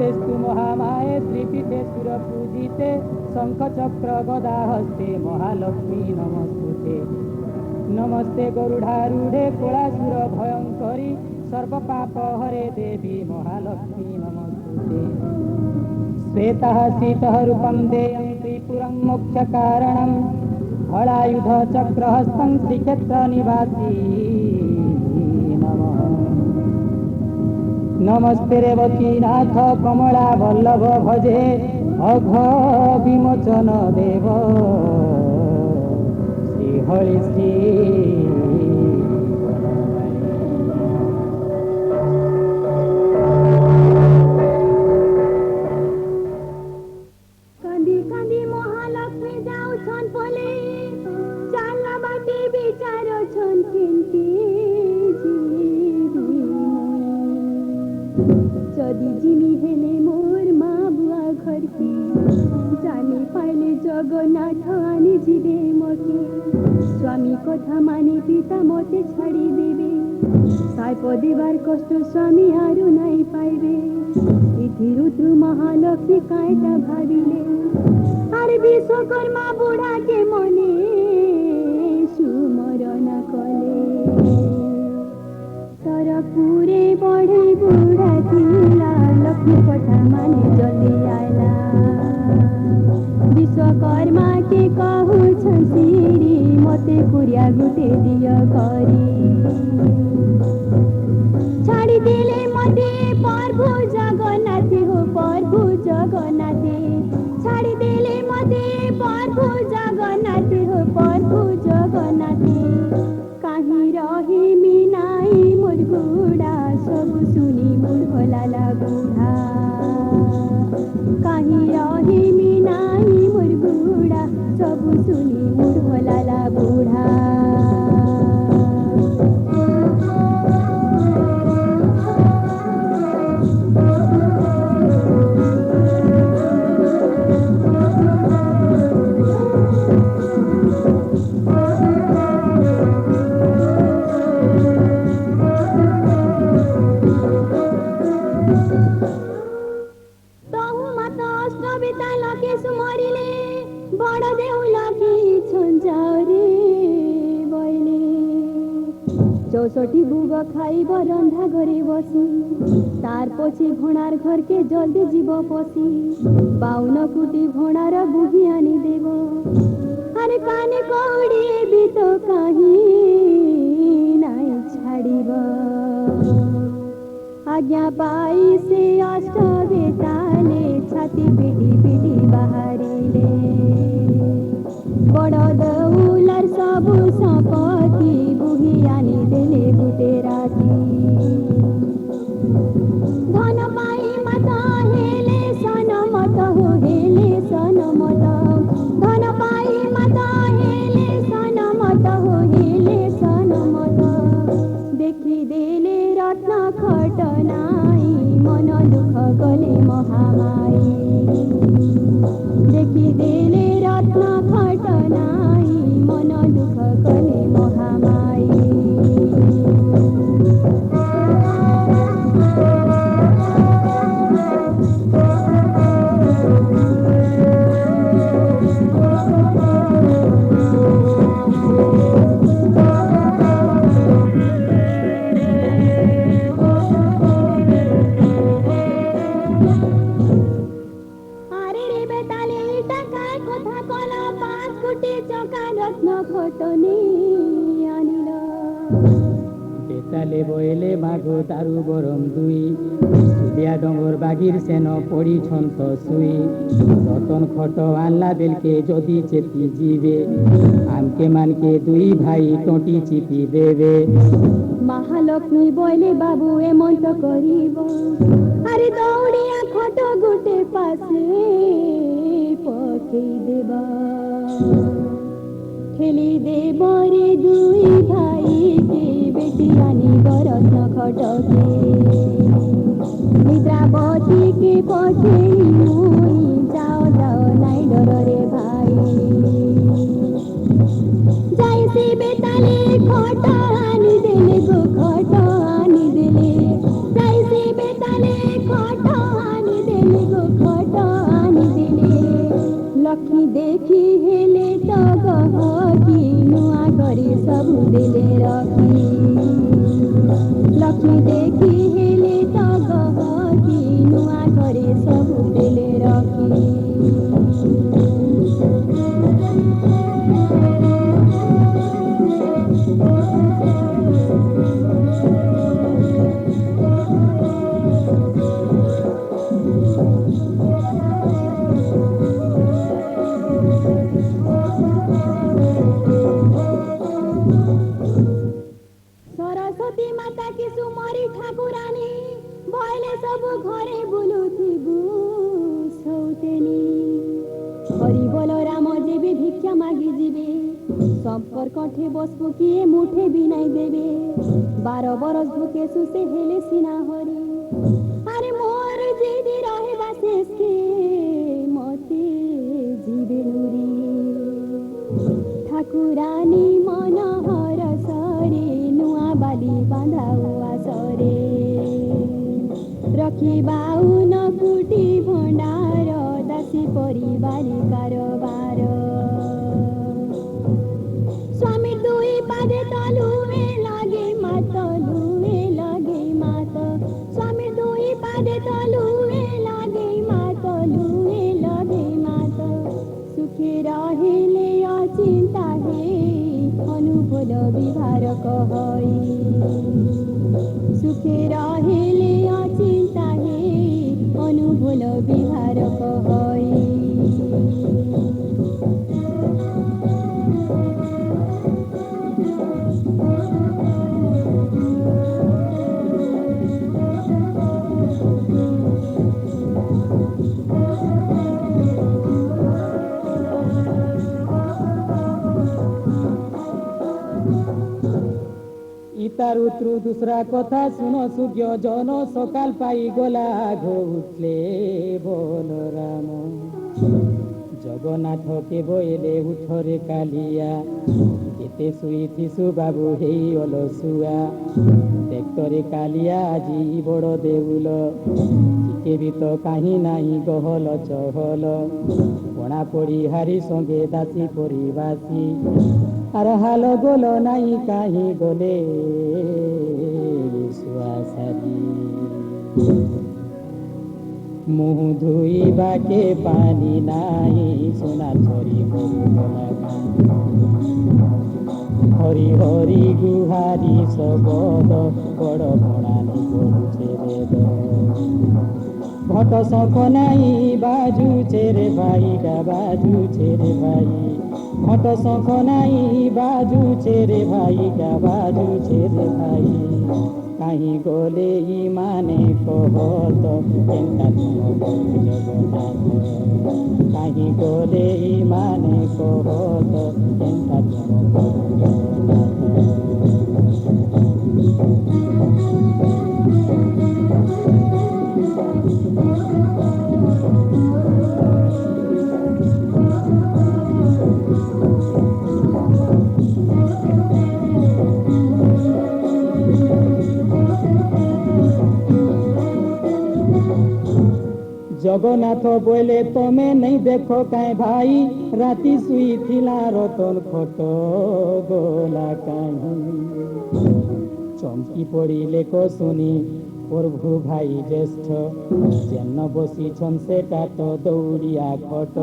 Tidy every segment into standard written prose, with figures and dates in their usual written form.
नमस्तेस्तु महामाये श्रीपीठे सुरपूजिते शंखचक्र गदा हस्ते महालक्ष्मी नमस्ते। नमस्ते गरुडारूढ़े कोलासुर भयंकरी सर्वपाप हरे देवी महालक्ष्मी नमस्ते। श्वेतः शीतः रूपं देयं त्रिपुरं मोक्षकारणं हलायुध चक्रहस्तं श्रीक्षेत्र निवासी नमः। नमस्ते रेवती नाथ कमला वल्लभ भजे अघ विमोचन देव श्रीहरि श्री। कांदी कांदी महालक्ष्मी जाऊ छन पले चाला बाटे विचार छन केंती जदि जिमी हेले मोर मा बुआ घर के जाने पाइले जगन्नाथ आनी जीवे मके स्वामी कथा माने पिता मते छाड़ी देवे साइप देवार कष्ट स्वामी आरु नाई पाइबे इथिरुद्रु महालक्ष्मी कायटा भाविले आरे विश्वकर्मा बुढ़ा के मने सुमरण कले तरपुरे बढ़े बुढ़ा थिला लक्ष्मी कथा माने जल्दी आइला विश्वकर्मा के कहू छसिरी मते कुरिया गुटे दिय करी छाड़ी दिले मते प्रभु जगन्नाथ हो प्रभु जगन्नाथ छाड़ी दिले मते प्रभु जगन्नाथ हो प्रभु जगन्नाथ कहीं रही मिनाई मोर बुढ़ा सब सुनी मोर भला बुढ़ा कहीं रही मिनाई मोर बुढ़ा सब सुनी मोर भला बुढ़ा। चौसठी बुग खाइब रंधा घरे बसी तार पछे भणार घर के जल्दी जीव पसी बाउन कुटी भणार बुही आनी देव अरे काने कौड़ी भी तो कहीं नाई छाड़ीब आज्ञा पाई से अष्ट बेताले छाती पिटी पिटी बाहरिले बड़ दौलार सबु संपत्ति बुही आनी देले गुटे राती धन पाई मत हेले सन मत हो हेले सन मत धन पाई मत हेले सन मत हो हेले सन मत देखी देले रत्न खटनाई मन दुख गले महामाई देखी देले रत्न खटनाई मन दुख गले महामाई। बेताले बयले मागो तारु गरम दुई सुदिया डोंगर बागिर सेन पड़ी छंत सुई रतन खट आनला बेलके जदि चेती जीवे आमके मानके दुई भाई टोटी चिपी देवे महालक्ष्मी बयले बाबू एमन तो करिब अरे दौड़िया खट गुटे पासे पकेई देबा ठेली देब रे दुई भाई के बेटी आनी रत्न खटके निद्रावती के पछे मुई जाओ जाओ नाई डर रे भाई जाई से बेताले खट आनी देले गो खट आनी देले जाई से बेताले खट आनी ସବୁ ଦେଲେ ରଖି। ସରସ୍ୱତୀ ମାତା କି ସୁମରି ଠାକୁରାଣୀ ଭଇଲେ ସବୁ ଘରେ ବୁଲୁଥିବୁ ସଉତେନି। ହରି ବୋଲ ରାମ ଯିବେ ଭିକ୍ଷା ମାଗି ଯିବେ, ସମ୍ପର୍କଠେ ବସବୁ କିଏ ମୁଠେ ବି ନାଇଁ ଦେବେ। 12 ବରଷ ଭୁକେ ସୁସେ ହେଲେ ସିନା ହରି, ଆରେ ମୋର ଯିଦି ରହିବା শেষকে মতে ଯିବେ নুরি। ঠাকুরানী মনোহর সরে নুয়া বালি বাঁধাও আসরে, রখিবাউ নকুটি ভণ্ডার দাসী পরিবারি কারবার। স্বামী দুই পাদে তলুয়ে লাগে মাত, লুয়ে লাগে মাত। স্বামী দুই পাদে তলুয়ে লাগে মাত, লুয়ে লাগে মাত। সুখে রহিলে অচিন্তা হে অনুভব বিভার কহই। সুখে রহিলে অচিন্তা হে অনুভব বিভার কহই। ইতার উত্রু দুসরা কথা শুনো সূর্য জন সকাল পাই গলা ঘুরলে বলরাম। জগন্নাথকে বইলে উঠরে কালিয়া, কেতে শুইথিসু বাবু হেই অলসুয়া। দেখতরে কালিয়া আজি বড় দেউল, টিকে বি তো কাহি নাই গহল চহল। পଣା পড়ি হারি সঙ্গে দাসী পরিবাসী, আর হাল গোল নাই কাহি গলে সুয়াসারি। মুহ ধুইবাকে পানি নাই, সোনার ঝরি হরি হরি গুহারি শবদ, বড় ভণানি পড়ুছে বেদ। ঘট শঙ্খ নাই বাজুছে রে ভাই, গা বাজুছে রে ভাই। ঘট শঙ্খ নাই বাজুছে রে ভাই, গা বাজুছে রে ভাই। কাহি গলে ইমানে কহত, কেনটা তুমি জগন্নাথ। কাহি গলে ইমানে কহত, কেনটা তুমি জগন্নাথ। জগন্নাথ বলে তুমি নেই দেখো কাই ভাই, রাতি শুইছিলা রতন খট গোলা কাহি। চমকি পড়িলে কো শুনি প্রভু ভাই জ্যেষ্ঠ, যেন বসিছন সেটা তো দৌড়িয়া খট।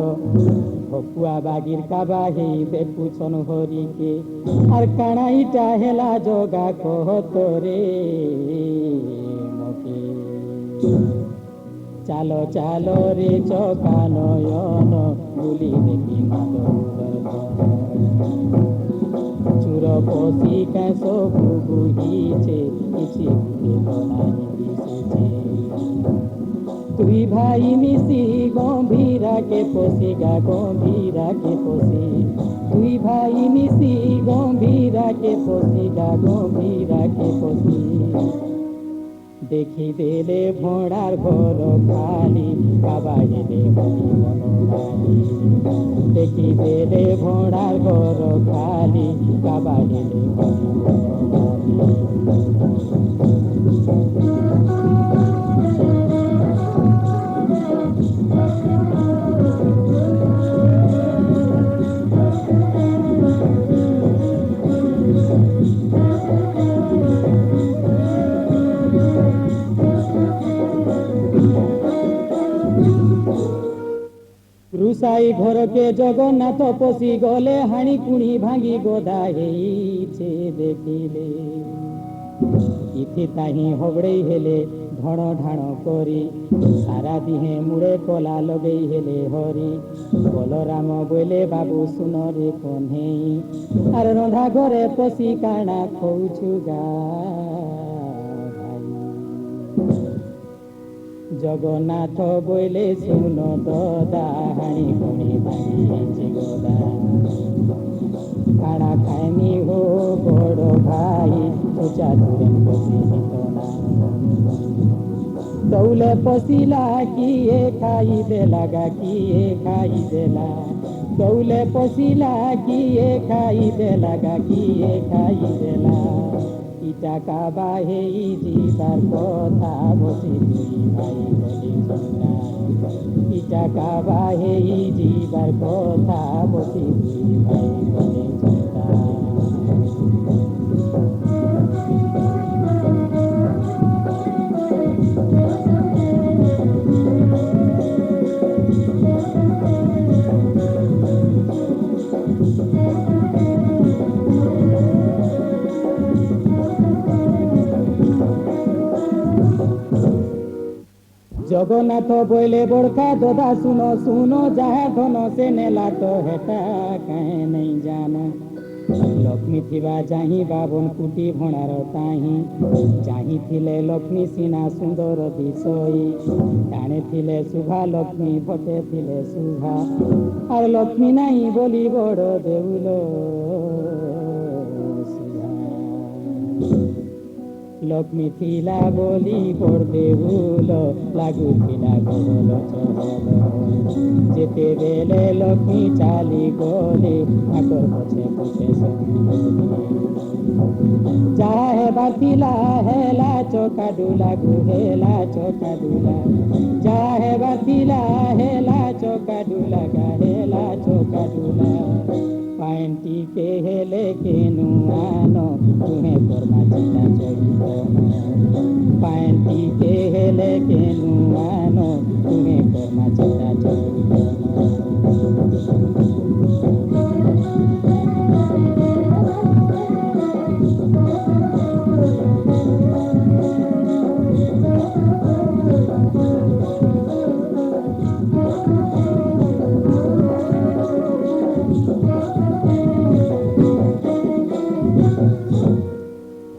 ভকুয়া বাগির কাবা হেই দেখুছন হরিকে, আর কানাইটা হেলা জগা কহত রে মকে। চালো চালো রে চকা নয়ন, বুলি দেখি চুর পশি কে সবু বুঝিছে, কিছু নাই দিশেছে। তুই ভাই মিশি গম্ভীরাকে পশি, গা গম্ভীরাকে পশি। তুই ভাই মিশি গম্ভীরাকে পশি, গা গম্ভীরাকে পশি। দেখি দেলে ভোড়ার ঘর খালি, কাবাইলে হরি মনোমালি। দেখি দেলে ভোড়ার ঘর খালি, কাবাইলে হরি মনোমালি। रुसाई घर के जगन्नाथ पशि गले हाणी कुणी भांगी गदा हेइछे देखिले इथि ताही हबड़े हेले धण ढाण करी सारा दिहे मुड़े कला लगे हेले हरी बलराम बोले बाबू सुन रे कन्हई आर रंधा घरे पशि काना खौछु गा जगन्नाथ बोले सुन ददा हाणी कुणी भांगी गदा काना खाइनी हो बड़ भाई ऊंचा दूरे पशि हितना दौले पशिला किए खाई देला गा किए खाई देला दौले पशिला किए खाई देला गा किए खाई देला इटा का बाहे जीवार कथा बसी दुई भाई बली चंद्रा इटा का बाहे जीवार कथा बसी दुई भाई बली चंद्रा जगन्नाथ बोले बड़का ददा सुनो सुनो जहाँ धन से नेला तो हेटा कहे नहीं जान लक्ष्मी थिबा जाही बाबन कुटी भणार ताही जाही थिले लक्ष्मी सीना सुंदर दिसई टाणे थिले शुभा लक्ष्मी फटे थिले शुभा आर लक्ष्मी नहीं बोली बड़ देउलो लक्ष्मी थिला बोली बड़ देउल लागू थिला गहल चहल जेते बेले लक्ष्मी चाली गले आकर पछे पछे जहाँ है बातिला हेला चौका डुला गुहेला चौका डुला जहाँ है बातिला हेला चौका डुला गाहेला चौका डुला पांटी के हेले के नुआनो तुम्हें कर्मा चिता चढ़ी पांटी के हेले के नुआनो तुम्हें कर्मा चिता चढ़ी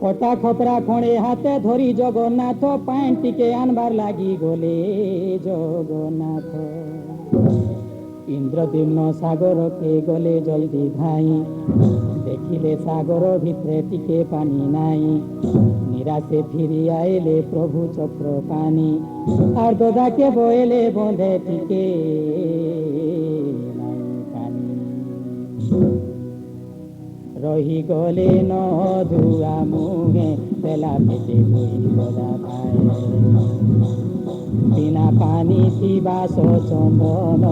खटा खतरा खणे हाथे धरी जगन्नाथ पाइन टिके आनबार लागी गले जगन्नाथ इंद्रद्युम्न सागर के गले जल्दी धाई देखिले सागर भितरे टिके पानी नाई निराशे फिरी आइले प्रभु चक्र पानी आर ददा के बोले बंधे टिके नाई पानी रही गले न धुआ मुहे तेला पेटे कोई गदा पाए बिना पानी पिबास चंदन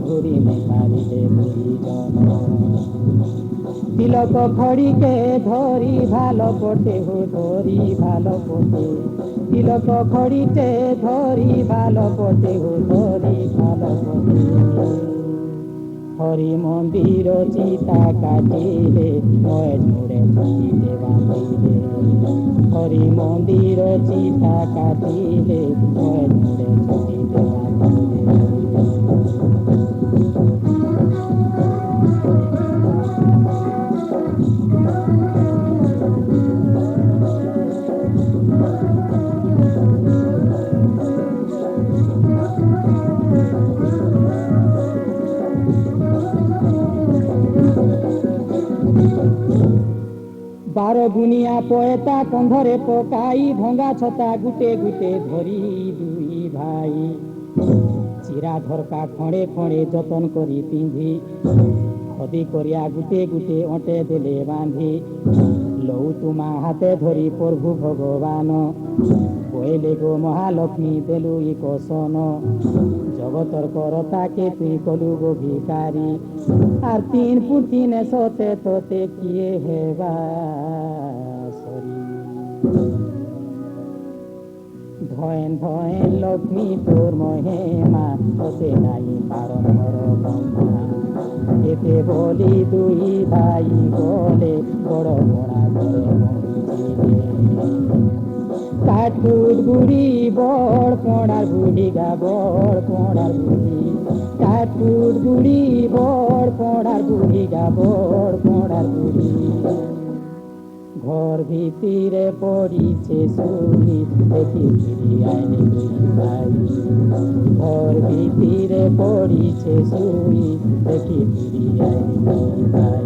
घुरी नहीं पारिले बुरी जन तिलक खड़ी के धरी भाल पटे हो धरी भाल पटे तिलक खड़ी के धरी भाल पटे हो धरी भाल पटे हरि मंदिर चिता काटिले महेश मुड़े छुटीले बांधिले हरि मंदिर चिता काटिले महेश मुड़े छुटीले बार गुनिया पोएता कंधरे पकाई भंगा छता गुटे गुटे धरी दुई भाई चिरा धरका खड़े खड़े जतन करी पिंधी खदी करिया गुटे गुटे अटे देले बांधी लौ तुमा हाथे धरी प्रभु भगवान कहले गो महालक्ष्मी देलु एक सन जगतर करता के तुई कलु गो भिकारी आर तीन पुतीन सते तोते किए हेबा धयन धयन लक्ष्मी तोर महेमा বসে নাই পারণ হর ব্রহ্মা এতে বলি দুই ভাই বলে বড় মোড়া করে কাঠুর বুড়ি বড় পড়ার বুড়ি গা বড় পড়ার বুড়ি কাঠুর বুড়ি বড় পড়ার বুড়ি গা বড় পড়ার বুড়ি ঘর ভিতরে পড়িছে শুনি দেখি ফিরি আইনি দুই ভাই ঘর ভিতরে পড়িছে শুনি দেখি ফিরি আইনি দুই ভাই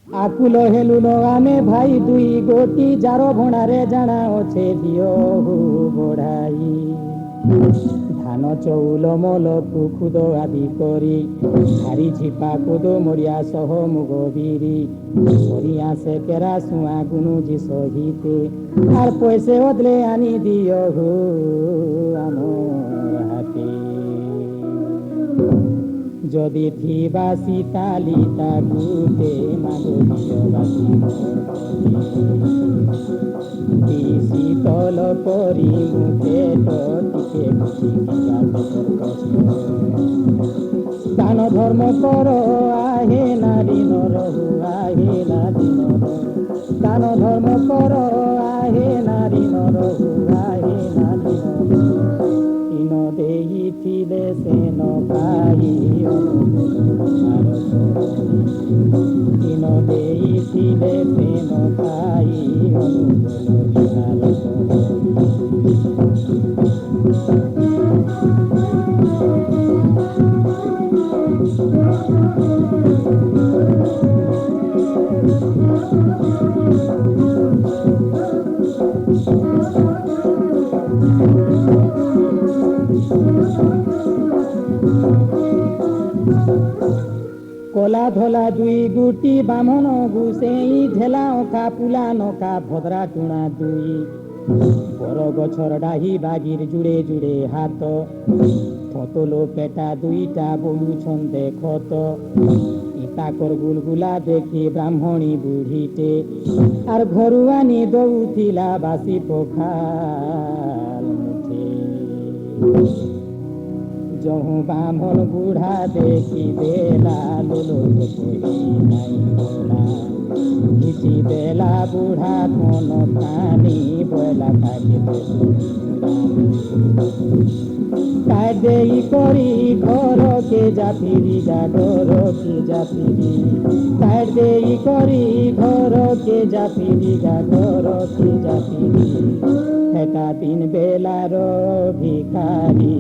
আকুল হেলুল ଆମେ ଭାଇ ଦୁଇ ଗୋଟି ଯାର ଭଣାରେ ଜାଣା ଅଛେ ଦିଅ ବଢାଇ ଧାନ ଚଉଲ ମଲ ଖୁଦ ଆଦି କରି ଧାରି ଝିପା କୁଦ ମରିଆ ସହ ମୁଗ ବିରି সরিয়া সে কেরা শুয়া গুনু জি সহিতে আর পয়সে বদলে আনি দিও হো আমার হাতে যদি থিবা সীতালি তাগুতে মাগো দিও বাসি শীতল করি মুখে টিকে দান ধর্ম কর আহে নারী নর আহে নারী নর দান ধর্ম কর আহে নারী নর আহে নারী নর ইন দেইছিলে সেন পাই ইন দেইছিলে সেন পাই কলা ধলা দুই গুটি বামন গুসেই ঢেলা অখা পুলা নখা ভদ্রা টুଣା দুই বড় গছর ডাহি বাগির জুড়ে জুড়ে হাত থতলো পেটা দুইটা বউছন দেখত ইতাকর গুলগুলা দেখি ব্রাহ্মণী বুড়িতে আর ঘরু আনি দৌথিলা বাসি পখাল মুঠে যহু বামন বুড়া দেখি বেলা লোলো নাই বলা ঘিচি বেলা বুড়া কোন প্রাণী বলা থাকে কাদেই করি ঘরকে জাফিরি যা ঘরকে জাফিরি কাদেই করি ঘরকে জাফিরি যা ঘরকে জাফিরি এটা দিন বেলার ভিখারি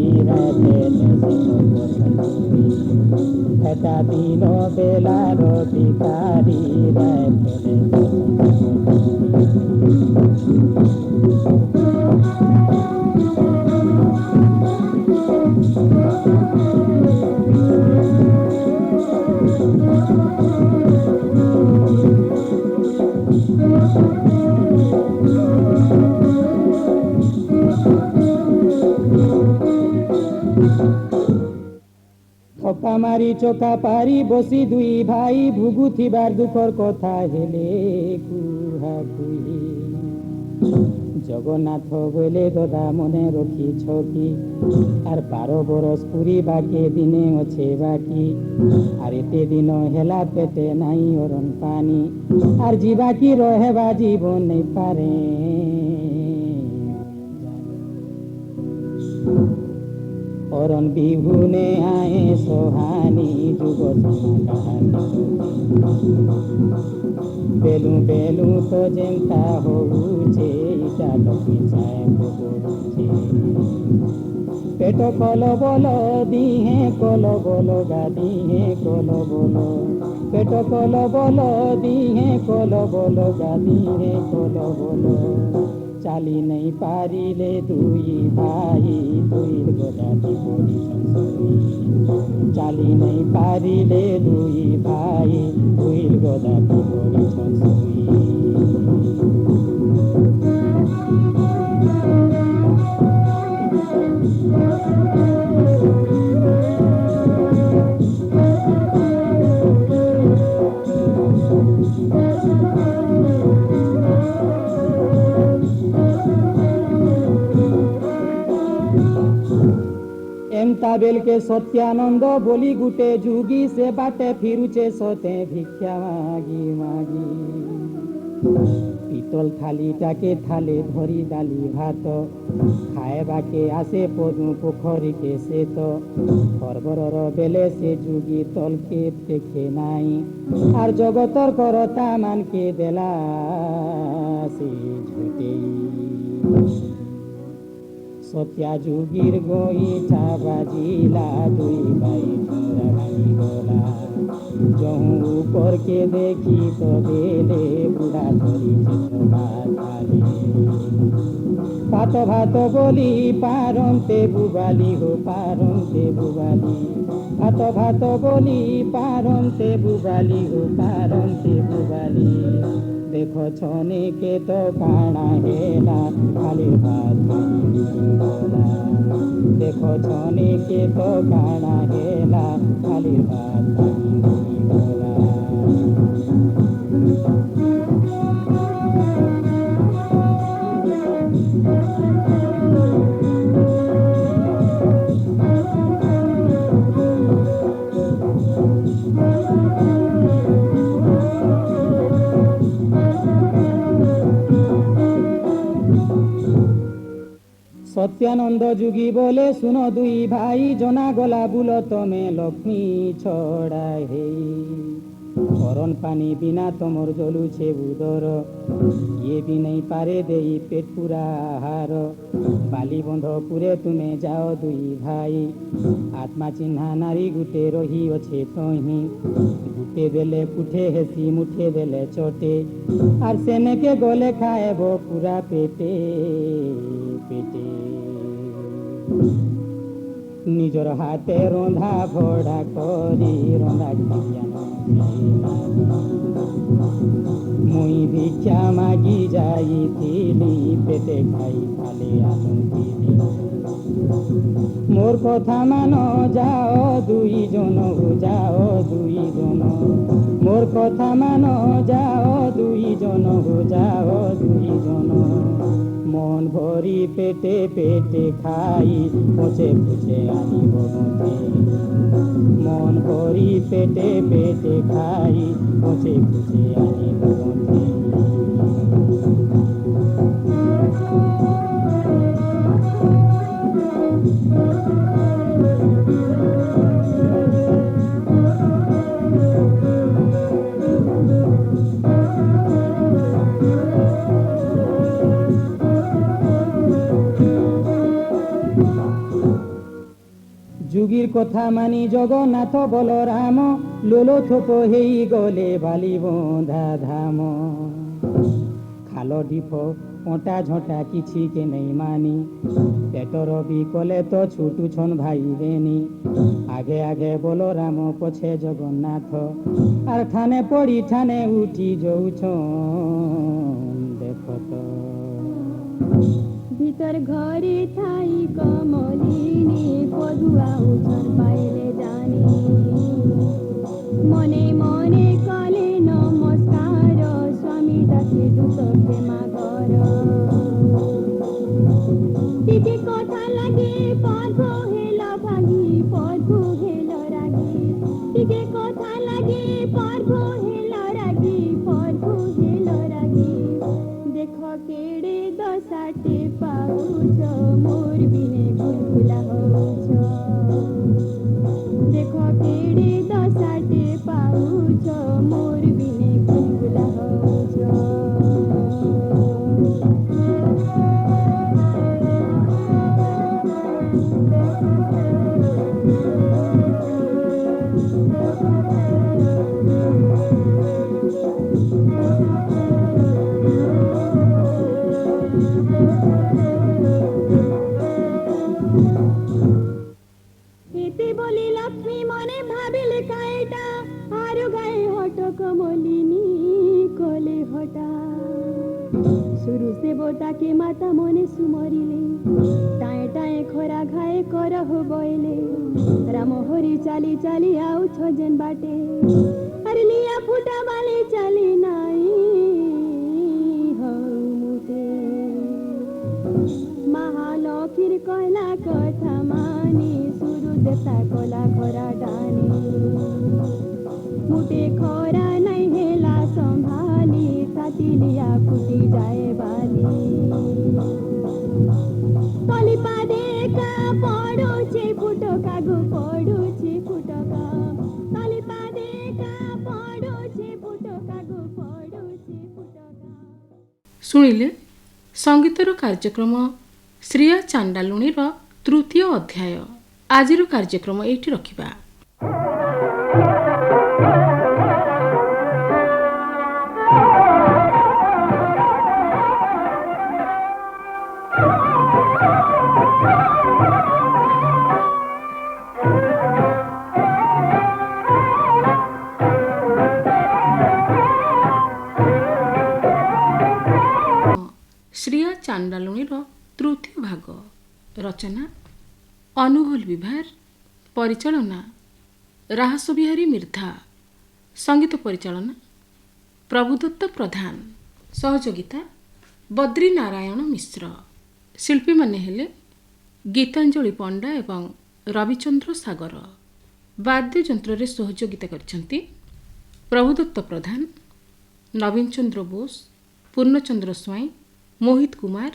এটা দিন বেলার ভিখারি থপা মারি চকা পারি বসি দুই ভাই ভুগুথিবার দুঃখর কথা হেলে কুহা কুহি জগন্নাথ বলে দাদা মনে রখিছ কি আর 12 বরস পুরি বাকি দিনে অছে বাকি আর এতে দিন হেলা পেটে নাই অরণ পানি আর জীবা কি রহেবা জীবন নেই পারে অরণ বিহুনে আয়ে সোহানি যুগ বেলু বেলু তো যেমতা হউছে ইটা লক্ষ্মী চায় পড়ুছে পেট কল বল দিহে কল বল গা দিহে কল বল পেট কল বল দিহে কল বল গা দিহে কল বল চালি নেই পারিলে দুই ভাই দুই গদাটি পরিছন চালি নেই পারিলে দুই ভাই দুই গদাটি পরিছন ବେଲକେ ସତ୍ୟାନନ୍ଦ ବୋଲି ଗୁଟେ ଯୁଗୀ ସେ ବାଟେ ଫିରୁଛେ ସତେ ଭିକ୍ଷା ମାଗି ମାଗି পিতল থালিটাকে থালে ধরি ডালি ভাত খাইবাকে আসে পদু পোখরীকে সে তো খরবরর বেলে সে যুগী তলকে দেখে নাই আর জগতর করতা মানকে দেলা সে ঝুটেই সত্যা যুগীর গইটা বাজিলা দুই ভাই ঠোরা ভাঙি গলা যহু উপরকে দেখি তো বেলে বুড়া ধরিছে ভাত ভাত বলি পারন্তে বুবালি হো পারন্তে বুবালি ভাত ভাত বলি পারন্তে বুবালি হো পারন্তে বুবালি দেখো ছনে কে তো কানা হেলা খালি ভাত গলা দেখো ছনে কে তো কানা হেলা খালি ভাত গলা সত্যানন্দ যুগী বলে শুনো দুই ভাই জনা গলা বুলো তমে লক্ষ্মী ছড়া হেই গরম পানি বিনা তোমর জলুছে উদর ইয়ে বি নেই পারে দেই পেট পুরা আহার বালি বন্ধ পুরে তুমি যাও দুই ভাই আত্মা চিহ্না নারী গুটে রহি অছে তহি গুটে দেলে পুঠে হেসি মুঠে দেলে চটে আর সেনেকে গলে খাইব পুরা পেটে পেটে নিজর হাতে রন্ধা ভড়া করি রন্ধা মুই ভিক্ষা মাগি যাইছিলি পেটে খাই খালে আনন্দিলি মোর কথা মান যাও দুইজন যাও দুইজন মোর কথা মান যাও দুইজন যাও দুইজন মন ভরি পেটে পেটে খাই পচে পুছে আনিব মন ভরি পেটে পেটে খাই পচে পুছে আনিব যুগীর কথা মানি জগন্নাথ বলরাম লোলো থোপ হেই গলে বালি বন্ধা ধাম খাল ঢিপ পটা ঝটা কিছু কে নেই মানি পেটর বিকলে তো ছুটুছন ভাই বেনি আগে আগে বলরাম পছে জগন্নাথ আর ঠানে পড়ি ঠানে উঠি যৌছন দেখো তো ভিতর ঘরে থাই কমলিনী পদুয়া উজন পাইলে জানি মনে মনে কলে নমস্কার স্বামী ডাকে দুত প্রেমা কর টিকে কথা লাগে পদ হেল ভাগি পদ হেল রাগি টিকে কথা লাগে পদ হেল রাগি পদ হেল রাগি দেখ কেড়ে দশাটে পাউছ মোর বিনে গুলগুলা হউছ দেখ কেড়ে দশাটে পাউছ মোর বিনে গুলগুলা হউছ এতে বলি লক্ষ্মী মনে ভাবিলে কায়টা আর গায়ে হট কমলিনী কলে হটা শুরু সেবটাকে মাতা মনে সুমরিলে টায়ে টায়ে খরা ঘায়ে করহ বইলে রাম হরি চালি চালি আউ ছজন বাটে আর লিয়া ফুটা বালি চালি নাই হউ মুটে মহালক্ষ্মীর কয়লা কথা মানি শুরু देवता कला खरा डाने मुटे खरा नहीं हेला संभाली तातिलिया फुटी जाए बाली तली पादे का पड़ुछे फुटका गो पड़ुछे फुटका तली पादे का पड़ुछे फुटका गो पड़ुछे फुटका। ଶୁଣିଲେ ସଙ୍ଗୀତର କାର୍ଯ୍ୟକ୍ରମ ଶ୍ରିୟା ଚାଣ୍ଡାଲୁଣୀର ତୃତୀୟ ଅଧ୍ୟାୟ। ଆଜିର କାର୍ଯ୍ୟକ୍ରମ ଏଇଠି ରଖିବା। ଶ୍ରିୟା ଚାଣ୍ଡାଲୁଣୀର ତୃତୀୟ ଭାଗ। ରଚନା ଅନୁଭୁଲ ବିଭାର, ପରିଚାଳନା ରାହାସବିହାରୀ ମିର୍ଦ୍ଧା, ସଙ୍ଗୀତ ପରିଚାଳନା ପ୍ରଭୁଦତ୍ତ ପ୍ରଧାନ, ସହଯୋଗିତା ବଦ୍ରି ନାରାୟଣ ମିଶ୍ର। ଶିଳ୍ପୀମାନେ ହେଲେ ଗୀତାଞ୍ଜଳି ପଣ୍ଡା ଏବଂ ରବିଚନ୍ଦ୍ର ସାଗର। ବାଦ୍ୟଯନ୍ତ୍ରରେ ସହଯୋଗିତା କରିଛନ୍ତି ପ୍ରଭୁଦତ୍ତ ପ୍ରଧାନ, ନବୀନ ଚନ୍ଦ୍ର ବୋଷ, ପୂର୍ଣ୍ଣଚନ୍ଦ୍ର ସ୍ୱାଇଁ, ମୋହିତ କୁମାର,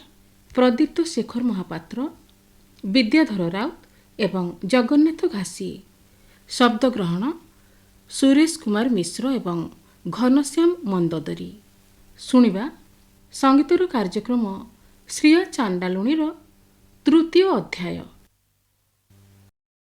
ପ୍ରଦୀପ୍ତ ଶେଖର ମହାପାତ୍ର, ବିଦ୍ୟାଧର ରାଉତ ଏବଂ ଜଗନ୍ନାଥ ଘାସି। ଶବ୍ଦଗ୍ରହଣ ସୁରେଶ କୁମାର ମିଶ୍ର ଏବଂ ଘନଶ୍ୟାମ ମନ୍ଦୋଦରୀ। ଶୁଣିବା ସଙ୍ଗୀତର କାର୍ଯ୍ୟକ୍ରମ ଶ୍ରିୟା ଚାଣ୍ଡାଲୁଣୀର ତୃତୀୟ ଅଧ୍ୟାୟ।